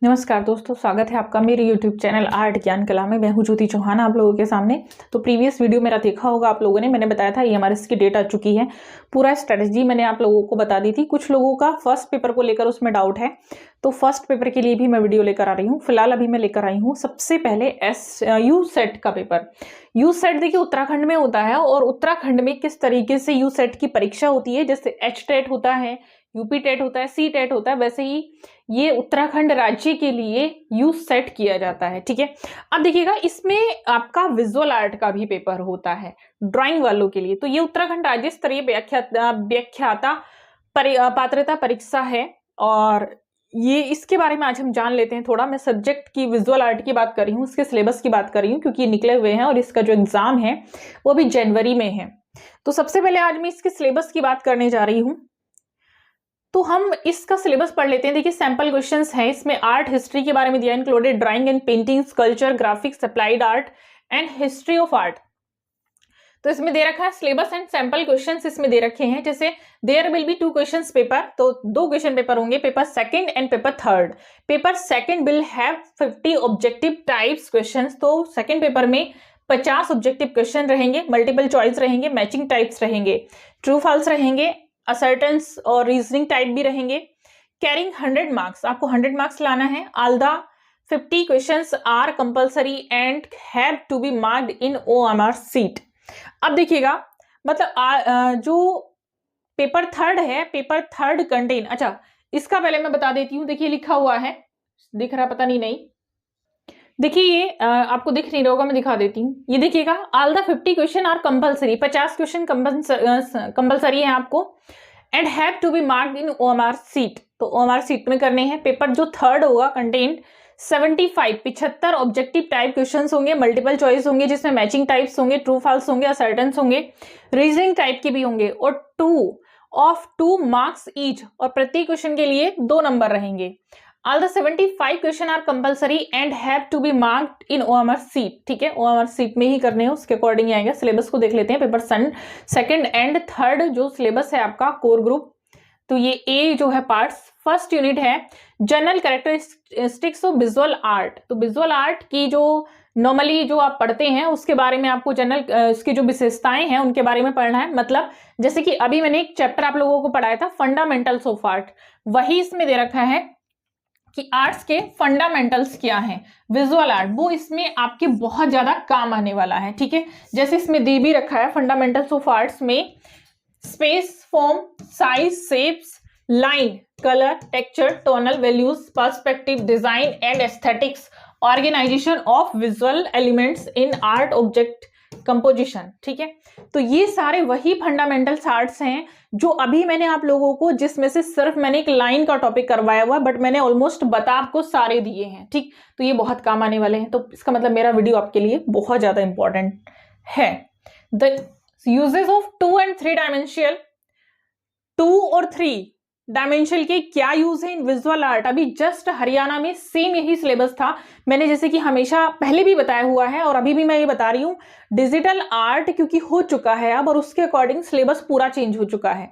नमस्कार दोस्तों, स्वागत है आपका मेरे YouTube चैनल आर्ट ज्ञान कला में। मैं हूं ज्योति चौहान आप लोगों के सामने। तो प्रीवियस वीडियो मेरा देखा होगा आप लोगों ने, मैंने बताया था EMRS की डेट आ चुकी है। पूरा स्ट्रेटजी मैंने आप लोगों को बता दी थी। कुछ लोगों का फर्स्ट पेपर को लेकर उसमें डाउट है, तो फर्स्ट पेपर के लिए भी मैं वीडियो लेकर आ रही हूँ। फिलहाल अभी मैं लेकर आई हूँ सबसे पहले यू सेट का पेपर। यू सेट देखिए उत्तराखंड में होता है, और उत्तराखंड में किस तरीके से यू सेट की परीक्षा होती है, जैसे एच टेट होता है, यूपी टेट होता है, सी टेट होता है, वैसे ही ये उत्तराखंड राज्य के लिए यू सेट किया जाता है। ठीक है, अब देखिएगा इसमें आपका विजुअल आर्ट का भी पेपर होता है ड्राइंग वालों के लिए। तो ये उत्तराखंड राज्य स्तरीय व्याख्याता पात्रता परीक्षा है, और ये इसके बारे में आज हम जान लेते हैं थोड़ा। मैं सब्जेक्ट की विजुअल आर्ट की बात कर रही हूँ, इसके सिलेबस की बात कर रही हूँ, क्योंकि ये निकले हुए हैं और इसका जो एग्जाम है वो भी जनवरी में है। तो सबसे पहले आज मैं इसके सिलेबस की बात करने जा रही हूँ। तो हम इसका सिलेबस पढ़ लेते हैं। देखिए सैंपल क्वेश्चंस है इसमें। आर्ट हिस्ट्री के बारे में दिया, included drawing and painting, sculpture, graphics, applied art and history of art. तो इसमें दे रखा है सिलेबस एंड सैंपल क्वेश्चंस इसमें दे रखे हैं। जैसे there will be 2 questions paper, तो 2 क्वेश्चन पेपर होंगे, paper second and paper third. Paper second will have 50 objective types questions. तो सेकंड पेपर में 50 ऑब्जेक्टिव क्वेश्चन रहेंगे, मल्टीपल चॉइस रहेंगे, मैचिंग टाइप्स रहेंगे, ट्रू फॉल्स रहेंगे, असर्टेंस और रीजनिंग टाइप भी रहेंगे। कैरिंग 100 मार्क्स, आपको 100 मार्क्स लाना है। All the 50 questions are compulsory and have to be marked in OMR sheet. अब देखिएगा मतलब जो पेपर थर्ड है, पेपर थर्ड कंटेन, अच्छा इसका पहले मैं बता देती हूँ। देखिए लिखा हुआ है, दिख रहा पता नहीं देखिए ये आपको दिख नहीं रहा होगा, मैं दिखा देती हूँ। ये देखिएगा, all the 50 question are compulsory, 50 question compulsory है आपको, and have to be marked in OMR sheet. तो OMR सीट में करने हैं। पेपर जो थर्ड होगा कंटेंट 75 ऑब्जेक्टिव टाइप क्वेश्चंस होंगे, मल्टीपल चॉइस होंगे जिसमें मैचिंग टाइप्स होंगे, ट्रू फॉल्स होंगे, असर्टेंस होंगे, रीजनिंग टाइप के भी होंगे, और 2 मार्क्स ईच, और प्रत्येक क्वेश्चन के लिए 2 नंबर रहेंगे। All the 75 question are compulsory and have to be marked in OMR sheet. ठीक है, OMR सीट में ही करने हैं, उसके अकॉर्डिंग आएगा। सिलेबस को देख लेते हैं। पेपर सेकंड एंड थर्ड जो सिलेबस है आपका कोर ग्रुप, तो ये ए जो है पार्ट्स। फर्स्ट यूनिट है general characteristics of visual art. तो विजुअल आर्ट की जो नॉर्मली जो आप पढ़ते हैं उसके बारे में आपको जनरल उसकी जो विशेषताएं हैं उनके बारे में पढ़ना है। मतलब जैसे कि अभी मैंने एक चैप्टर आप लोगों को पढ़ाया था फंडामेंटल्स ऑफ आर्ट, वही इसमें दे रखा है कि आर्ट्स के फंडामेंटल्स क्या हैं, विजुअल आर्ट, वो इसमें आपके बहुत ज्यादा काम आने वाला है। ठीक है, जैसे इसमें दे भी रखा है फंडामेंटल्स ऑफ आर्ट्स में space, form, size, shapes, line, colour, texture, tonal values, perspective, design and aesthetics, organisation of visual elements in art, object composition. ठीक है, तो ये सारे वही फंडामेंटल्स आर्ट्स हैं जो अभी मैंने आप लोगों को, जिसमें से सिर्फ मैंने एक लाइन का टॉपिक करवाया हुआ है, बट मैंने ऑलमोस्ट बता आपको सारे दिए हैं। ठीक, तो ये बहुत काम आने वाले हैं। तो इसका मतलब मेरा वीडियो आपके लिए बहुत ज्यादा इंपॉर्टेंट है। द यूजेस ऑफ 2 and 3 डायमेंशियल, 2 और 3 डायमेंशनल के क्या यूज है इन विजुअल आर्ट। अभी जस्ट हरियाणा में सेम यही सिलेबस था। मैंने जैसे कि हमेशा पहले भी बताया हुआ है और अभी भी मैं ये बता रही हूँ, डिजिटल आर्ट क्योंकि हो चुका है अब, और उसके अकॉर्डिंग सिलेबस पूरा चेंज हो चुका है।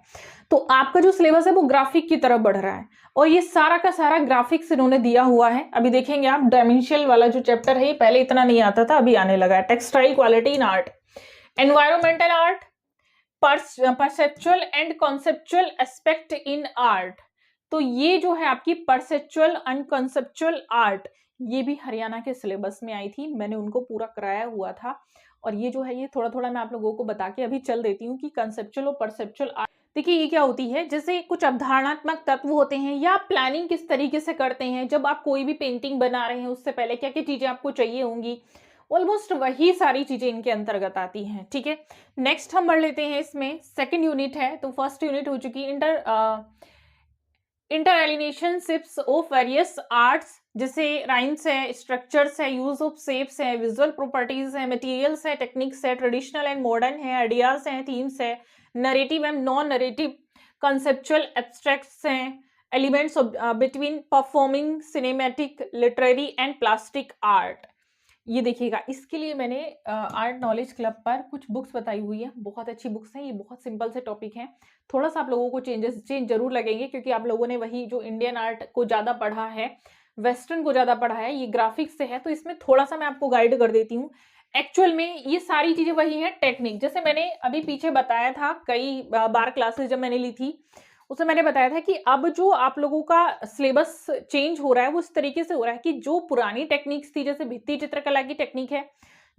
तो आपका जो सिलेबस है वो ग्राफिक की तरफ बढ़ रहा है, और ये सारा का सारा ग्राफिक्स इन्होंने दिया हुआ है। अभी देखेंगे आप डायमेंशियल वाला जो चैप्टर है, पहले इतना नहीं आता था, अभी आने लगा है। Textile quality in art, environmental art, perceptual and conceptual aspect in art. तो ये जो है आपकी परसेप्चुअल एंड कॉन्सेप्चुअल आर्ट, ये भी हरियाणा के सिलेबस में आई थी, मैंने उनको पूरा कराया हुआ था। और ये जो है ये थोड़ा थोड़ा मैं आप लोगों को बता के अभी चल देती हूँ कि कंसेप्चुअल और परसेप्चुअल आर्ट। देखिए ये क्या होती है, जैसे कुछ अवधारणात्मक तत्व होते हैं, या प्लानिंग किस तरीके से करते हैं जब आप कोई भी पेंटिंग बना रहे हैं, उससे पहले क्या क्या चीजें आपको चाहिए होंगी, ऑलमोस्ट वही सारी चीजें इनके अंतर्गत आती हैं। ठीक है, नेक्स्ट हम बढ़ लेते हैं। इसमें सेकंड यूनिट है, तो फर्स्ट यूनिट हो चुकी interrelationships of various arts, जैसे राइम्स है, स्ट्रक्चर्स है, यूज ऑफ शेप्स है, विजुअल प्रॉपर्टीज है, मटेरियल्स है, टेक्निक्स है, ट्रेडिशनल एंड मॉडर्न है, आइडियाज है, थीम्स है, narrative and non narrative, conceptual abstracts हैं, elements between performing, cinematic, literary and plastic art. ये देखिएगा, इसके लिए मैंने आर्ट नॉलेज क्लब पर कुछ बुक्स बताई हुई है, बहुत अच्छी बुक्स हैं। ये बहुत सिंपल से टॉपिक हैं, थोड़ा सा आप लोगों को चेंज जरूर लगेंगे, क्योंकि आप लोगों ने वही जो इंडियन आर्ट को ज़्यादा पढ़ा है वेस्टर्न को ज़्यादा पढ़ा है, ये ग्राफिक्स से है, तो इसमें थोड़ा-सा मैं आपको गाइड कर देती हूँ। एक्चुअल में ये सारी चीज़ें वही हैं टेक्निक, जैसे मैंने अभी पीछे बताया था कई बार क्लासेस जब मैंने ली थी, उसमें मैंने बताया था कि अब जो आप लोगों का सिलेबस चेंज हो रहा है, वो इस तरीके से हो रहा है कि जो पुरानी टेक्निक्स थी, जैसे भित्ति चित्रकला की टेक्निक है,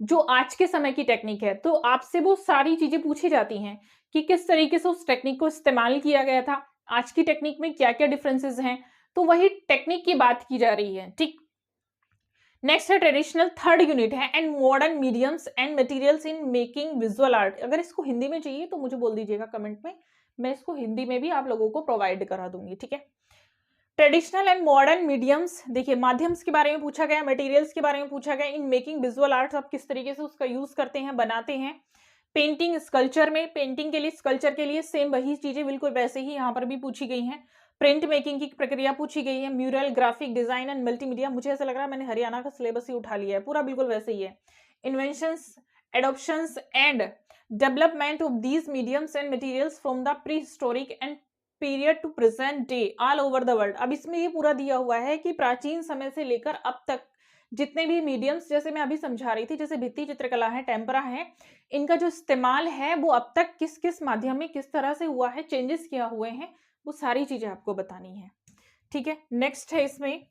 जो आज के समय की टेक्निक है, तो आपसे वो सारी चीज़ें पूछी जाती हैं कि किस तरीके से उस टेक्निक को इस्तेमाल किया गया था, आज की टेक्निक में क्या-क्या डिफरेंसेस हैं, तो वही टेक्निक की बात की जा रही है, ठीक। नेक्स्ट है ट्रेडिशनल, थर्ड यूनिट है and modern mediums and materials in making visual art. अगर इसको हिंदी में चाहिए तो मुझे बोल दीजिएगा कमेंट में, मैं इसको हिंदी में भी आप लोगों को प्रोवाइड करा दूंगी, ठीक है। ट्रेडिशनल एंड मॉडर्न मीडियम्स, देखिए माध्यम्स के बारे में पूछा गया, मटेरियल्स के बारे में पूछा गया, इन मेकिंग विजुअल आर्ट्स आप किस तरीके से उसका यूज करते हैं, बनाते हैं। पेंटिंग, स्कल्पचर में, पेंटिंग के लिए, स्कल्पचर के लिए सेम वही चीजें बिल्कुल वैसे ही यहाँ पर भी पूछी गई हैं। प्रिंट मेकिंग की प्रक्रिया पूछी गई है, mural, graphic design and multimedia, मुझे ऐसा लग रहा है मैंने हरियाणा का सिलेबस ही उठा लिया है, पूरा बिल्कुल वैसे ही है। Inventions, adoptions and development of these mediums and materials from the prehistoric and period to present day all over the world. अब इसमें ये पूरा दिया हुआ है कि प्राचीन समय से लेकर अब तक जितने भी मीडियम्स, जैसे मैं अभी समझा रही थी, जैसे भित्ति चित्रकला है, टेम्परा है, इनका जो इस्तेमाल है वो अब तक किस किस माध्यम में किस तरह से हुआ है, चेंजेस क्या हुए हैं, वो सारी चीजें आपको बतानी है, ठीक है। नेक्स्ट है इसमें,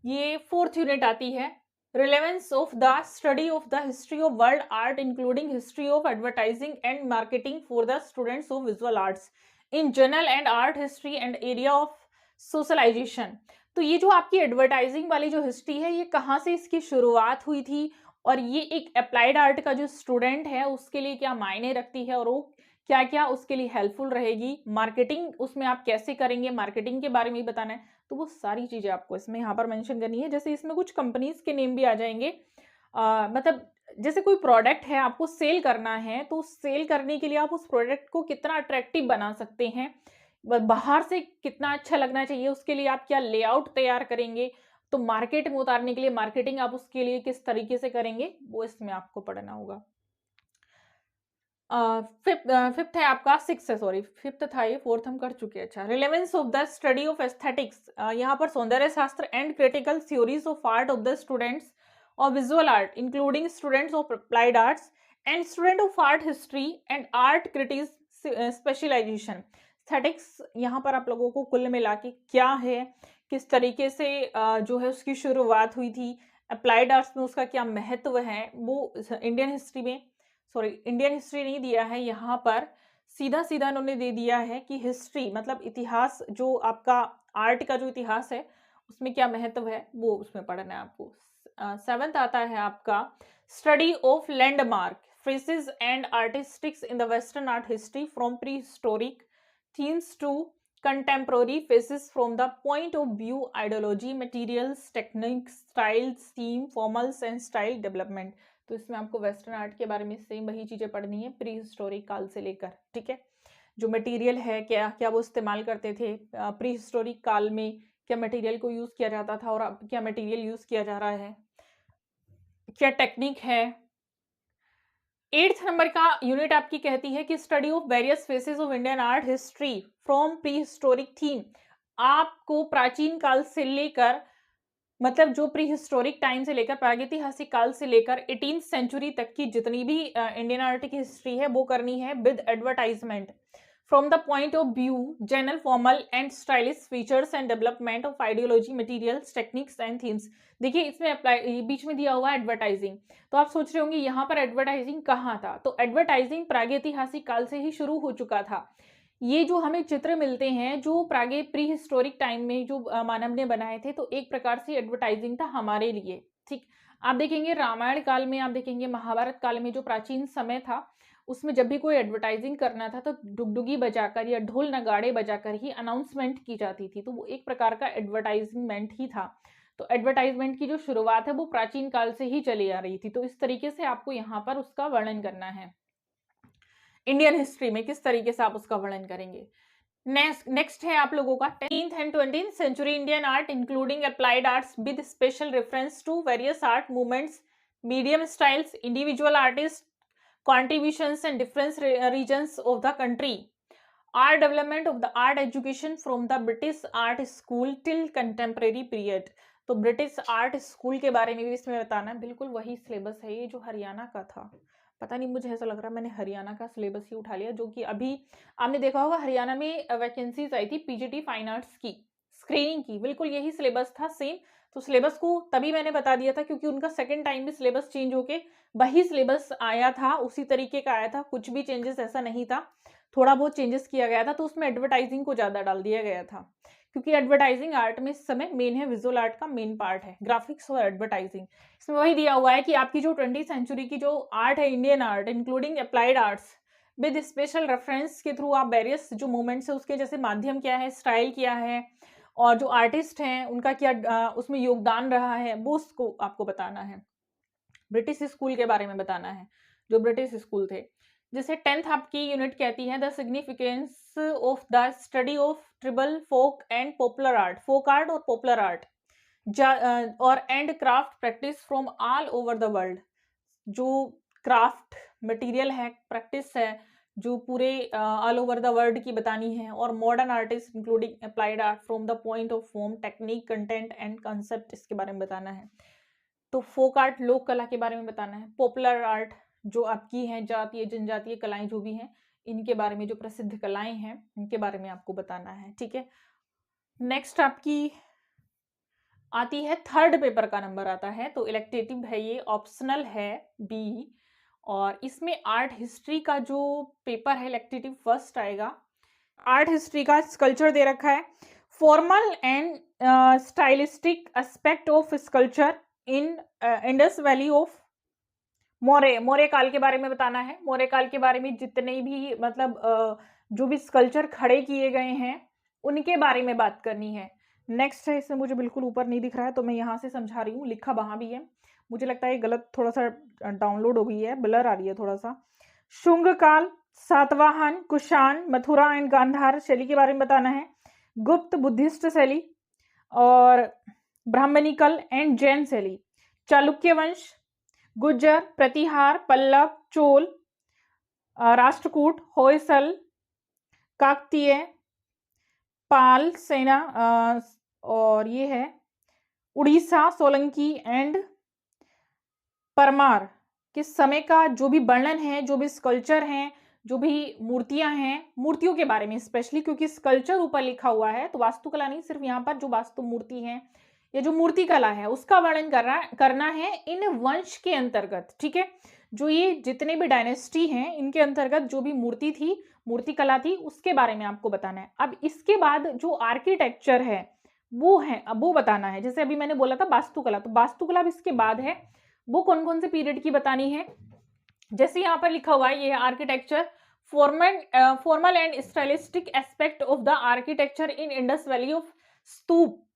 ये फोर्थ यूनिट आती है, relevance of the study of the history of world art including history of advertising and marketing for the students of visual arts in general and art history and area of socialisation. तो ये जो आपकी advertising वाली जो history है, ये कहाँ से इसकी शुरुआत हुई थी, और ये एक अप्लाइड आर्ट का जो स्टूडेंट है उसके लिए क्या मायने रखती है, और वो क्या क्या उसके लिए हेल्पफुल रहेगी, मार्केटिंग उसमें आप कैसे करेंगे, मार्केटिंग के बारे में ही बताना है, तो वो सारी चीजें आपको इसमें यहाँ पर मेंशन करनी है। जैसे इसमें कुछ कंपनीज के नेम भी आ जाएंगे, मतलब जैसे कोई प्रोडक्ट है आपको सेल करना है, तो सेल करने के लिए आप उस प्रोडक्ट को कितना अट्रैक्टिव बना सकते हैं, बाहर से कितना अच्छा लगना चाहिए, उसके लिए आप क्या लेआउट तैयार करेंगे, तो मार्केट में उतारने के लिए मार्केटिंग आप उसके लिए किस तरीके से करेंगे, वो इसमें आपको पढ़ना होगा। फिफ्थ है आपका, सिक्स है सॉरी, फिफ्थ था ये, फोर्थ हम कर चुके हैं। अच्छा, relevance of the study of aesthetics, यहाँ पर सौंदर्य शास्त्र and critical theories of art of the students of visual art including students of applied arts and student of art history and art critics specialisation. Aesthetics यहाँ पर आप लोगों को कुल मिला के क्या है, किस तरीके से जो है उसकी शुरुआत हुई थी, अप्लाइड आर्ट्स में उसका क्या महत्व है, वो इंडियन हिस्ट्री में, सॉरी इंडियन हिस्ट्री नहीं दिया है यहाँ पर, सीधा सीधा उन्होंने दे दिया है कि हिस्ट्री मतलब इतिहास, जो आपका आर्ट का जो इतिहास है उसमें क्या महत्व है, वो उसमें पढ़ना है आपको। सेवेंथ आता है आपका, study of landmark phrases and artistics in the western art history from pre historic themes to contemporary faces from the point of view ideology, materials, techniques, styles, theme, formals and style development। तो इसमें आपको western art के बारे में same वही चीजें पढ़नी है प्री हिस्टोरिक काल से लेकर, ठीक है। जो मटेरियल है, क्या क्या वो इस्तेमाल करते थे प्री हिस्टोरिक काल में, क्या मटेरियल को यूज किया जाता था और अब क्या मटेरियल यूज किया जा रहा है, क्या टेक्निक है। 8th नंबर का यूनिट आपकी कहती है कि study of various faces of Indian art history from pre historic theme. आपको प्राचीन काल से लेकर, मतलब जो प्री हिस्टोरिक टाइम से लेकर प्रागैतिहासिक काल से लेकर 18th सेंचुरी तक की जितनी भी इंडियन आर्ट की हिस्ट्री है वो करनी है with advertisement from the point of view general formal and stylish features and development of ideology, materials, techniques and themes. देखिए इसमें अप्लाई, बीच में दिया हुआ है एडवर्टाइजिंग, तो आप सोच रहे होंगे यहाँ पर एडवर्टाइजिंग कहाँ था, तो एडवर्टाइजिंग प्रागैतिहासिक काल से ही शुरू हो चुका था। ये जो हमें चित्र मिलते हैं जो प्रागे प्री हिस्टोरिक टाइम में जो मानव ने बनाए थे, तो एक प्रकार से एडवर्टाइजिंग था हमारे लिए, ठीक। आप देखेंगे रामायण काल में, आप देखेंगे महाभारत काल में, जो प्राचीन समय था उसमें जब भी कोई एडवर्टाइजिंग करना था तो डुगडुगी बजाकर या ढोल नगाड़े बजाकर ही अनाउंसमेंट की जाती थी, तो वो एक प्रकार का एडवर्टाइजमेंट ही था। तो एडवर्टाइजमेंट की जो शुरुआत है वो प्राचीन काल से ही चली आ रही थी, तो इस तरीके से आपको यहाँ पर उसका वर्णन करना है। इंडियन हिस्ट्री में किस तरीके से आप उसका वर्णन करेंगे। नेक्स्ट है आप लोगों का 10th and 20th century Indian art including applied arts with special reference to various art movements, medium styles, individual artist contributions and different regions of the country। Art development of the art education from the British art school till contemporary period. तो British art school के बारे में भी इसमें बताना है। बिल्कुल वही सिलेबस है ये जो हरियाणा का था। पता नहीं, मुझे ऐसा लग रहा है मैंने हरियाणा का सिलेबस ही उठा लिया, जो कि अभी आपने देखा होगा हरियाणा में वैकेंसीज आई थी पीजीटी फाइन आर्ट्स की स्क्रीनिंग की, बिल्कुल यही सिलेबस था सेम। तो सिलेबस को तभी मैंने बता दिया था क्योंकि उनका सेकंड टाइम भी सिलेबस चेंज होके वही सिलेबस आया था, उसी तरीके का आया था, कुछ भी चेंजेस ऐसा नहीं था, थोड़ा बहुत चेंजेस किया गया था। तो उसमें एडवर्टाइजिंग को ज्यादा डाल दिया गया था क्योंकि एडवर्टाइजिंग आर्ट में इस समय मेन है, विजुअल आर्ट का मेन पार्ट है ग्राफिक्स और एडवर्टाइजिंग। इसमें वही दिया हुआ है कि आपकी जो 20वीं सेंचुरी की जो आर्ट है, Indian art including applied arts with special reference के थ्रू आप वेरियस जो मूवमेंट्स है उसके जैसे माध्यम क्या है, स्टाइल क्या है, और जो आर्टिस्ट हैं उनका क्या उसमें योगदान रहा है, वो उसको आपको बताना है। ब्रिटिश स्कूल के बारे में बताना है, जो ब्रिटिश स्कूल थे। जैसे 10th आपकी यूनिट कहती है the significance of the study of tribal folk and popular art, folk art और पॉपुलर आर्ट और and craft practice from all over the world. जो क्राफ्ट मटेरियल है, प्रैक्टिस है, जो पूरे ऑल ओवर द वर्ल्ड की बतानी है, और modern artist including applied art from the point of form technique content and concept, इसके बारे में बताना है। तो फोक आर्ट लोक कला के बारे में बताना है। पॉपुलर आर्ट जो आपकी हैं जातीय जनजातीय कलाएं जो भी हैं, इनके बारे में, जो प्रसिद्ध कलाएं हैं इनके बारे में आपको बताना है। ठीक है, नेक्स्ट आपकी आती है थर्ड पेपर का नंबर आता है, तो इलेक्टिव है ये, ऑप्शनल है बी, और इसमें आर्ट हिस्ट्री का जो पेपर है इलेक्टिव फर्स्ट आएगा। आर्ट हिस्ट्री का स्कल्पचर दे रखा है, formal and stylistic aspect of sculpture in Indus valley of Maurya काल के बारे में बताना है। मौर्य काल के बारे में जितने भी मतलब जो भी स्कल्पचर खड़े किए गए हैं उनके बारे में बात करनी है। नेक्स्ट है, इसमें मुझे बिल्कुल ऊपर नहीं दिख रहा है तो मैं यहाँ से समझा रही हूँ, लिखा वहां भी है, मुझे लगता है गलत थोड़ा सा डाउनलोड हो गई है, ब्लर आ रही है थोड़ा सा। शुंग काल, सातवाहन, कुषाण, मथुरा एंड गांधार शैली के बारे में बताना है। गुप्त बुद्धिस्ट शैली और ब्राह्मणिकल एंड जैन शैली, चालुक्य वंश, गुज्जर, प्रतिहार, पल्लव, चोल, राष्ट्रकूट, होयसल, काकतीय, पाल सेना, और ये है उड़ीसा, सोलंकी एंड परमार के समय का जो भी वर्णन है, जो भी स्कल्पचर हैं, जो भी मूर्तियां हैं, मूर्तियों के बारे में स्पेशली, क्योंकि स्कल्पचर ऊपर लिखा हुआ है तो वास्तुकला नहीं, सिर्फ यहाँ पर जो वास्तु मूर्ति है या जो मूर्ति कला है उसका वर्णन करना है इन वंश के अंतर्गत। ठीक है, जो ये जितने भी डायनेस्टी हैं इनके अंतर्गत जो भी मूर्ति थी, मूर्ति कला थी, उसके बारे में आपको बताना है। अब इसके बाद जो आर्किटेक्चर है वो है, अब वो बताना है। जैसे अभी मैंने बोला था वास्तुकला, तो वास्तुकला भी इसके बाद है, वो कौन कौन से पीरियड की बतानी है। जैसे यहाँ पर लिखा हुआ है ये architecture, formal and stylistic aspect of the architecture in Indus valley of stupa,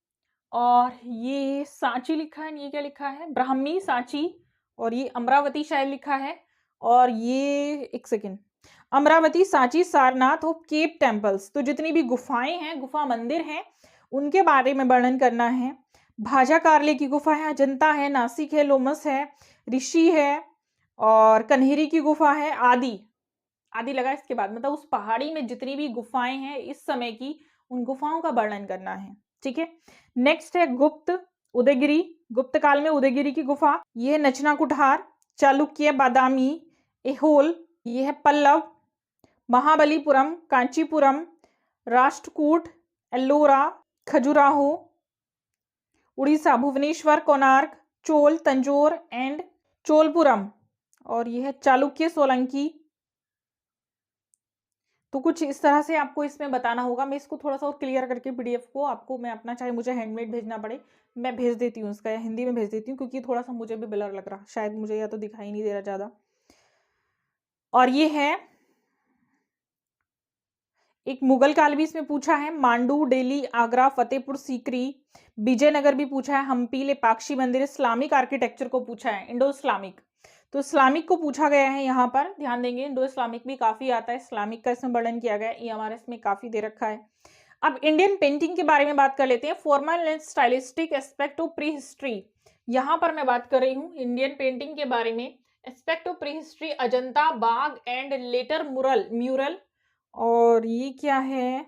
और ये सांची लिखा है, ये क्या लिखा है, ब्राह्मी सांची, और ये अमरावती शायद लिखा है, और ये एक सेकेंड, अमरावती, सांची, सारनाथ और केप टेम्पल्स, तो जितनी भी गुफाएं हैं, गुफा मंदिर हैं, उनके बारे में वर्णन करना है। भाजा कार्ले की गुफा है, अजंता है, नासिक है, लोमस है, ऋषि है, और कन्हेरी की गुफा है, आदि लगा इसके बाद, मतलब उस पहाड़ी में जितनी भी गुफाएं हैं इस समय की, उन गुफाओं का वर्णन करना है। ठीक है, नेक्स्ट है गुप्त, उदयगिरी, गुप्त काल में उदयगिरी की गुफा, ये नचना कुठार, चालुक्य, बादामी, एहोल, ये है पल्लव, महाबलीपुरम, कांचीपुरम, राष्ट्रकूट, एल्लोरा, खजुराहो, उड़ीसा, भुवनेश्वर, कोणार्क, चोल, तंजौर एंड चोलपुरम, और यह है चालुक्य, सोलंकी। तो कुछ इस तरह से आपको इसमें बताना होगा। मैं इसको थोड़ा सा और क्लियर करके पीडीएफ को आपको मैं अपना, चाहे मुझे हैंडमेड भेजना पड़े, मैं भेज देती हूँ उसका, या हिंदी में भेज देती हूँ, क्योंकि थोड़ा सा मुझे भी ब्लर लग रहा, शायद मुझे या तो दिखाई नहीं दे रहा ज्यादा। और ये है एक मुगल काल भी इसमें पूछा है, मांडू, डेली, आगरा, फतेहपुर सीकरी, विजयनगर भी पूछा है, हम्पी, लेपाक्षी मंदिर, इस्लामिक आर्किटेक्चर को पूछा है, इंडो इस्लामिक, तो इस्लामिक को पूछा गया है यहाँ पर, ध्यान देंगे। इंडो इस्लामिक भी काफी आता है, इस्लामिक का इसमें वर्णन किया गया है, EMRS में काफी दे रखा है। अब इंडियन पेंटिंग के बारे में बात कर लेते हैं, formal and stylistic aspect of pre history, यहाँ पर मैं बात कर रही हूँ इंडियन पेंटिंग के बारे में, aspect of pre history, Ajanta, Bagh and later mural, और ये क्या है,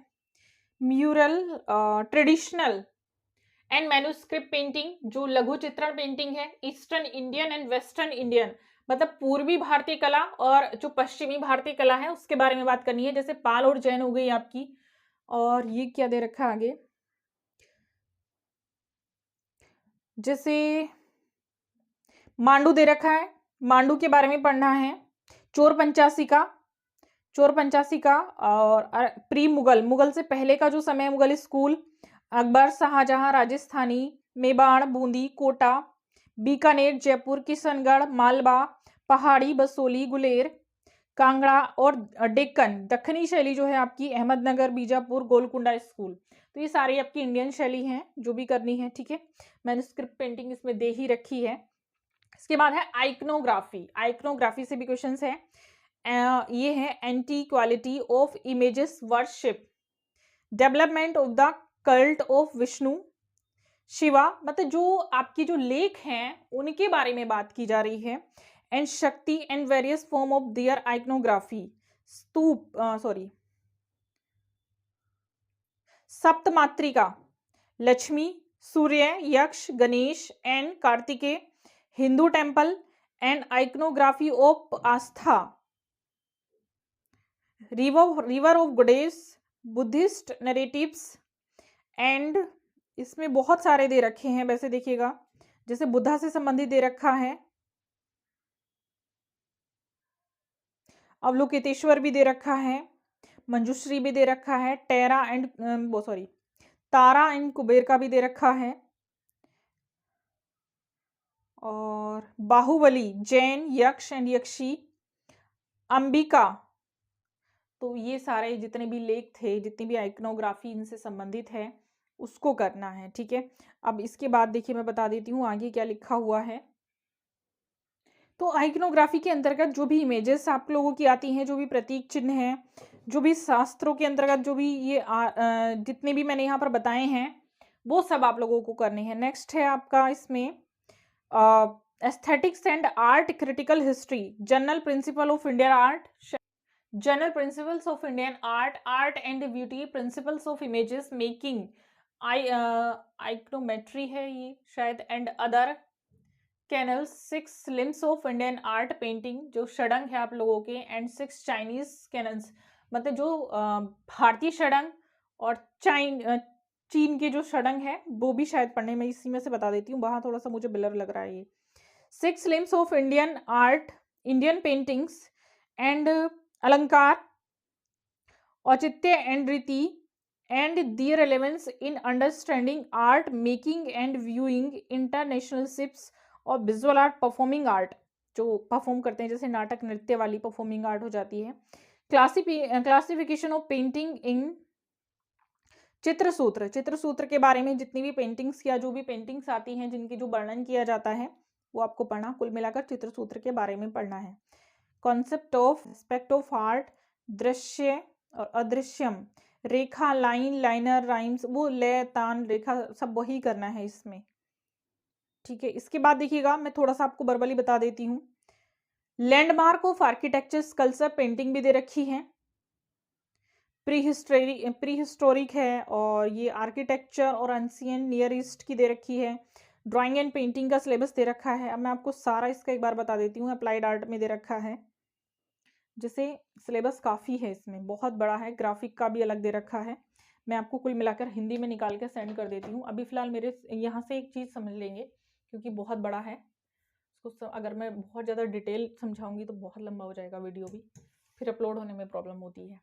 mural, traditional and manuscript painting, जो लघु चित्रण पेंटिंग है, eastern Indian and western Indian, मतलब पूर्वी भारतीय कला और जो पश्चिमी भारतीय कला है उसके बारे में बात करनी है, जैसे पाल और जैन हो गई आपकी। और ये क्या दे रखा है आगे, जैसे मांडू दे रखा है, मांडू के बारे में पढ़ना है, चोर पंचासी का, चोर पंचासी का, और प्री मुगल, मुगल से पहले का जो समय, मुगल स्कूल, अकबर, शाहजहां, राजस्थानी, मेवाड़, बूंदी, कोटा, बीकानेर, जयपुर, किशनगढ़, मालवा, पहाड़ी, बसोली, गुलेर, कांगड़ा और डेक्कन, दक्षिणी शैली जो है आपकी, अहमदनगर, बीजापुर, गोलकुंडा स्कूल। तो ये सारी आपकी इंडियन शैली हैं जो भी करनी है, ठीक है। मैन्युस्क्रिप्ट पेंटिंग इसमें दे ही रखी है। इसके बाद है आइकनोग्राफी, आइकनोग्राफी से भी क्वेश्चंस है। ये है anti quality of images worship, development of the cult of Vishnu Shiva, मतलब जो आपकी जो लेख हैं उनके बारे में बात की जा रही है। And Shakti and various form of their iconography, stupa, sorry, Saptamatrika, Lakshmi, Surya, Yaksha, Ganesh and Kartikeya, Hindu temple and iconography of आस्था, river of goddess, Buddhist narratives and, इसमें बहुत सारे दे रखे हैं वैसे देखिएगा, जैसे बुद्धा से संबंधित दे रखा है, अवलोकितेश्वर भी दे रखा है, मंजुश्री भी दे रखा है, टेरा एंड वो सॉरी तारा एंड कुबेर का भी दे रखा है, और बाहुबली, जैन, यक्ष एंड यक्षी, अंबिका। तो ये सारे जितने भी लेख थे, जितनी भी आइकनोग्राफी इनसे संबंधित है उसको करना है, ठीक है। अब इसके बाद देखिए मैं बता देती हूँ आगे क्या लिखा हुआ है। तो आइकनोग्राफी के अंतर्गत जो भी इमेजेस आप लोगों की आती हैं, जो भी प्रतीक चिन्ह हैं, जो भी शास्त्रों के अंतर्गत जो भी ये जितने भी मैंने यहाँ पर बताए हैं वो सब आप लोगों को करने हैं। नेक्स्ट है आपका इसमें aesthetics and art critical history, general principle of Indian art, general principles of Indian art, art and beauty, principles of images making, iconometry है ये शायद, and other canons, 6 limbs of Indian art painting, जो षडंग है आप लोगों के, and 6 Chinese canals, मतलब जो भारतीय षडंग और चीन के जो षडंग है वो भी शायद पढ़ने में, इसी में से बता देती हूँ, वहां थोड़ा सा मुझे ब्लर लग रहा है ये। 6 limbs of Indian art, Indian paintings and अलंकार, औचित्य एंड रीति and their relevance in understanding art making and viewing, international ships और विजुअल आर्ट, परफॉर्मिंग आर्ट जो परफॉर्म करते हैं, जैसे नाटक नृत्य वाली परफॉर्मिंग आर्ट हो जाती है। क्लासिफिकेशन ऑफ पेंटिंग इन चित्रसूत्र, चित्रसूत्र के बारे में जितनी भी पेंटिंग्स या जो भी पेंटिंग्स आती हैं जिनकी जो वर्णन किया जाता है वो आपको पढ़ना, कुल मिलाकर चित्रसूत्र के बारे में पढ़ना है। Concept of aspect of art, दृश्य और अदृश्यम, रेखा, लाइन, लाइनर, राइम्स, वो लय, तान, रेखा सब वही करना है इसमें, ठीक है। इसके बाद देखिएगा मैं थोड़ा सा आपको बर्बली बता देती हूँ। Landmark of architecture sculpture painting भी दे रखी है, प्री हिस्टोरिक है, और ये आर्किटेक्चर और एंशिएंट नियर ईस्ट की दे रखी है। ड्राइंग एंड पेंटिंग का सिलेबस दे रखा है। अब मैं आपको सारा इसका एक बार बता देती हूँ। अप्लाइड आर्ट में दे रखा है, जैसे सिलेबस काफ़ी है इसमें, बहुत बड़ा है, ग्राफिक का भी अलग दे रखा है। मैं आपको कुल मिलाकर हिंदी में निकाल के सेंड कर देती हूँ। अभी फ़िलहाल मेरे यहाँ से एक चीज़ समझ लेंगे क्योंकि बहुत बड़ा है, उसको अगर मैं बहुत ज़्यादा डिटेल समझाऊंगी तो बहुत लंबा हो जाएगा वीडियो भी, फिर अपलोड होने में प्रॉब्लम होती है।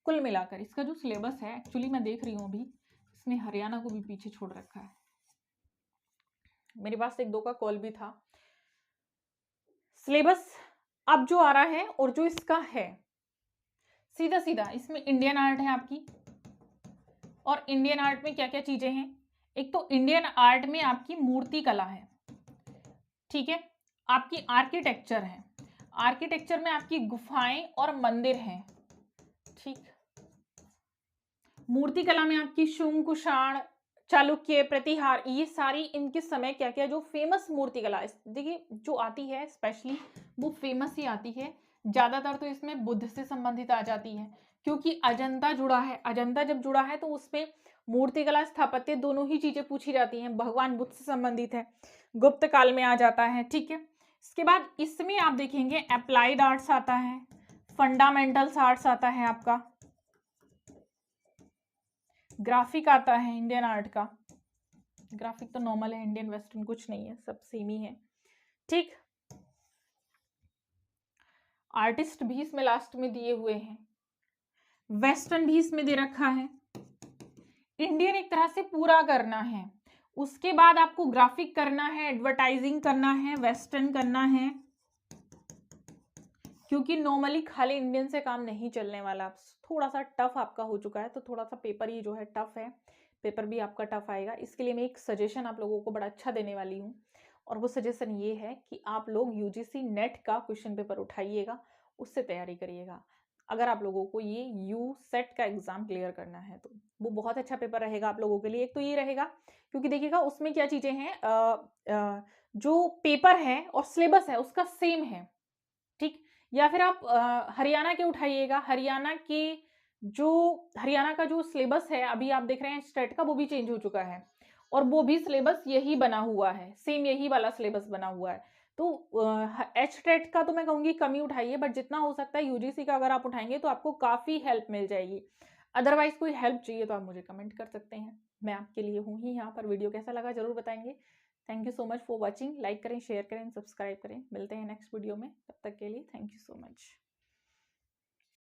कुल मिलाकर इसका जो सिलेबस है, एक्चुअली मैं देख रही हूँ अभी इसमें हरियाणा को भी पीछे छोड़ रखा है। मेरे पास 1-2 का कॉल भी था। सिलेबस अब जो आ रहा है और जो इसका है, सीधा सीधा इसमें इंडियन आर्ट है आपकी, और इंडियन आर्ट में क्या क्या चीजें हैं। एक तो इंडियन आर्ट में आपकी मूर्ति कला है, ठीक है, आपकी आर्किटेक्चर है, आर्किटेक्चर में आपकी गुफाएं और मंदिर हैं, ठीक। मूर्ति कला में आपकी शुंग, कुषाण, चालुक्य, प्रतिहार, ये सारी इनके समय क्या क्या जो फेमस मूर्ति कला, देखिए जो आती है स्पेशली वो फेमस ही आती है, ज्यादातर तो इसमें बुद्ध से संबंधित आ जाती है, क्योंकि अजंता जुड़ा है। अजंता जब जुड़ा है तो उसमें मूर्तिकला, स्थापत्य दोनों ही चीजें पूछी जाती हैं। भगवान बुद्ध से संबंधित है, गुप्त काल में आ जाता है, ठीक है। इसके बाद इसमें आप देखेंगे अप्लाइड आर्ट्स आता है, फंडामेंटल्स आर्ट्स आता है, आपका ग्राफिक आता है, इंडियन आर्ट का। ग्राफिक तो नॉर्मल है, इंडियन वेस्टर्न कुछ नहीं है, सब सेम ही है, ठीक। आर्टिस्ट भी इसमें लास्ट में दिए हुए हैं, वेस्टर्न भी इसमें दे रखा है। इंडियन एक तरह से पूरा करना है, उसके बाद आपको ग्राफिक करना है, एडवर्टाइजिंग करना है, वेस्टर्न करना है, क्योंकि नॉर्मली खाली इंडियन से काम नहीं चलने वाला। थोड़ा सा टफ आपका हो चुका है, तो थोड़ा सा पेपर ही जो है टफ है, पेपर भी आपका टफ आएगा। इसके लिए मैं एक सजेशन आप लोगों को बड़ा अच्छा देने वाली हूँ, और वो सजेशन ये है कि आप लोग यूजीसी नेट का क्वेश्चन पेपर उठाइएगा, उससे तैयारी करिएगा। अगर आप लोगों को ये यू सेट का एग्जाम क्लियर करना है तो वो बहुत अच्छा पेपर रहेगा आप लोगों के लिए। एक तो ये रहेगा क्योंकि देखिएगा उसमें क्या चीजें हैं, जो पेपर है और सिलेबस है उसका सेम है, ठीक। या फिर आप हरियाणा के उठाइएगा, हरियाणा का जो सिलेबस है अभी आप देख रहे हैं स्टेट का, वो भी चेंज हो चुका है, और वो भी सिलेबस यही बना हुआ है, सेम यही वाला सिलेबस बना हुआ है। तो एच टेट का तो मैं कहूंगी कम ही उठाइए, बट जितना हो सकता है यूजीसी का अगर आप उठाएंगे तो आपको काफी हेल्प मिल जाएगी। अदरवाइज कोई हेल्प चाहिए तो आप मुझे कमेंट कर सकते हैं, मैं आपके लिए हूँ ही यहाँ पर। वीडियो कैसा लगा जरूर बताएंगे। Thank you so much for watching. Like करें, शेयर करें, सब्सक्राइब करें। मिलते हैं नेक्स्ट वीडियो में, तब तक के लिए थैंक यू सो मच।